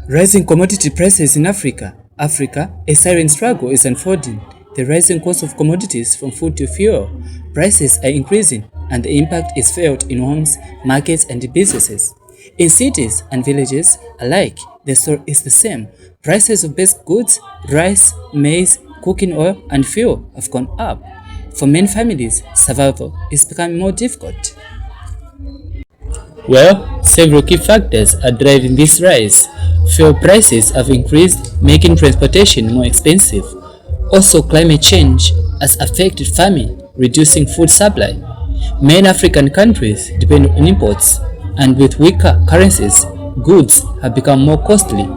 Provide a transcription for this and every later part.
Rising commodity prices in Africa. Africa, a silent struggle is unfolding. The rising cost of commodities from food to fuel. Prices are increasing and the impact is felt in homes, markets and businesses. In cities and villages alike, the story is the same. Prices of basic goods, rice, maize, cooking oil and fuel have gone up. For many families, survival is becoming more difficult. Well, several key factors are driving this rise. Fuel prices have increased, making transportation more expensive. Also, climate change has affected farming, reducing food supply. Many African countries depend on imports, and with weaker currencies, goods have become more costly.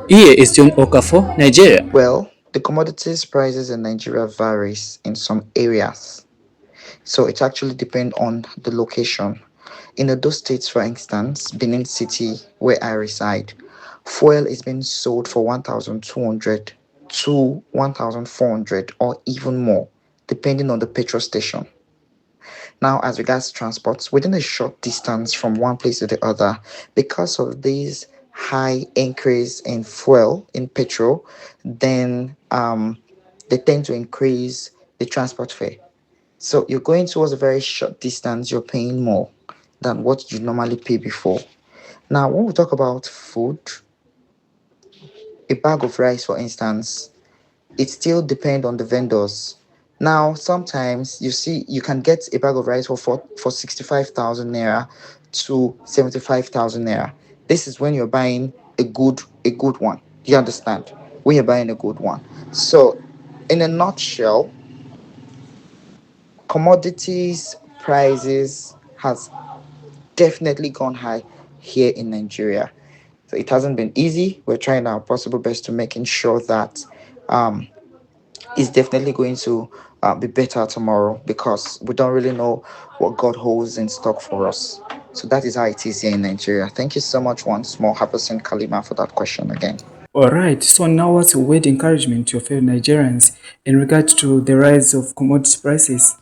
Here is John Okafor, Nigeria. Well, the commodities prices in Nigeria varies in some areas. So it actually depends on the location. In those states, for instance, Benin City, where I reside, fuel is being sold for 1,200 to 1,400 or even more, depending on the petrol station. Now, as regards transports, within a short distance from one place to the other, because of this high increase in fuel, in petrol, then they tend to increase the transport fare. So you're going towards a very short distance, you're paying more than what you normally pay before. Now, when we talk about food, a bag of rice, for instance, it still depends on the vendors. Now, sometimes you see you can get a bag of rice for 65,000 naira to 75,000 naira. This is when you're buying a good one. You understand? When you're buying a good one. So, in a nutshell, commodities prices has definitely gone high here in Nigeria. So it hasn't been easy. We're trying our possible best to making sure that um, it's definitely going to be better tomorrow because we don't really know what God holds in stock for us. So that is how it is here in Nigeria. Thank you so much once more, Hafizin Kalima, for that question again. Alright, so now what's a word encouragement to your fellow Nigerians in regard to the rise of commodity prices?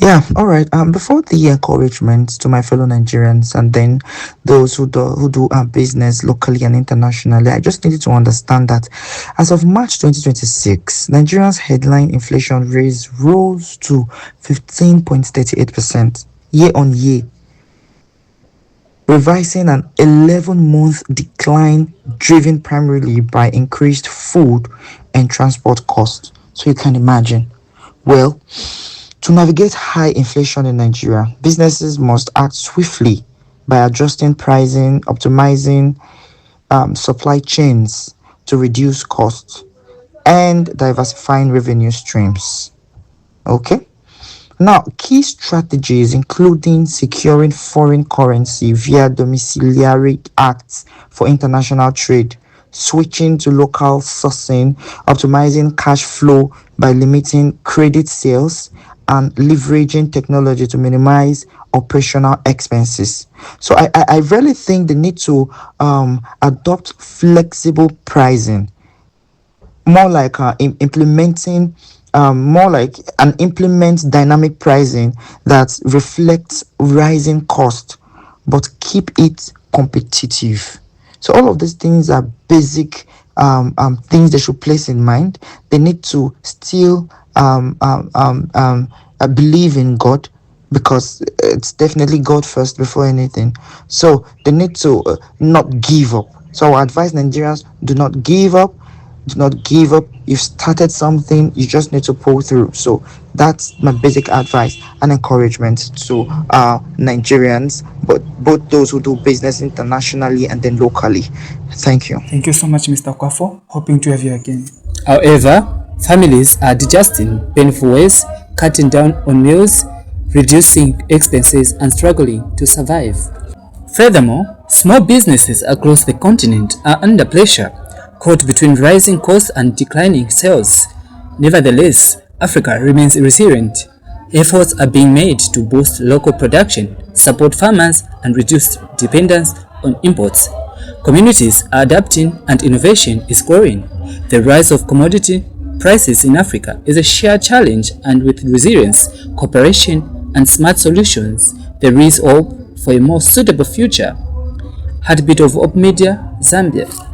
Yeah, all right. Before the encouragement to my fellow Nigerians and then those who do business locally and internationally, I just needed to understand that as of March 2026, Nigeria's headline inflation rate rose to 15.38% year on year, reversing an 11-month decline driven primarily by increased food and transport costs. So you can imagine. Well, to navigate high inflation in Nigeria, businesses must act swiftly by adjusting pricing, optimizing supply chains to reduce costs, and diversifying revenue streams. Okay? Now, key strategies including securing foreign currency via domiciliary acts for international trade, switching to local sourcing, optimizing cash flow by limiting credit sales, and leveraging technology to minimize operational expenses. So I really think they need to adopt flexible pricing, more like implementing more like an implement dynamic pricing that reflects rising cost but keep it competitive. So all of these things are basic things they should place in mind. They need to still believe in God because it's definitely God first before anything. So they need to not give up. So I advise Nigerians, do not give up. Do not give up. You've started something, you just need to pull through. So that's my basic advice and encouragement to Nigerians, but both those who do business internationally and then locally. Thank you. Thank you so much, Mr. Kwafo. Hoping to have you again. However, families are adjusting painful ways, cutting down on meals, reducing expenses, and struggling to survive. Furthermore, small businesses across the continent are under pressure, caught between rising costs and declining sales. Nevertheless, Africa remains resilient. Efforts are being made to boost local production, support farmers, and reduce dependence on imports. Communities are adapting and innovation is growing. The rise of commodity prices in Africa is a shared challenge, and with resilience, cooperation, and smart solutions, there is hope for a more suitable future. Heartbeat of Hope Media, Zambia.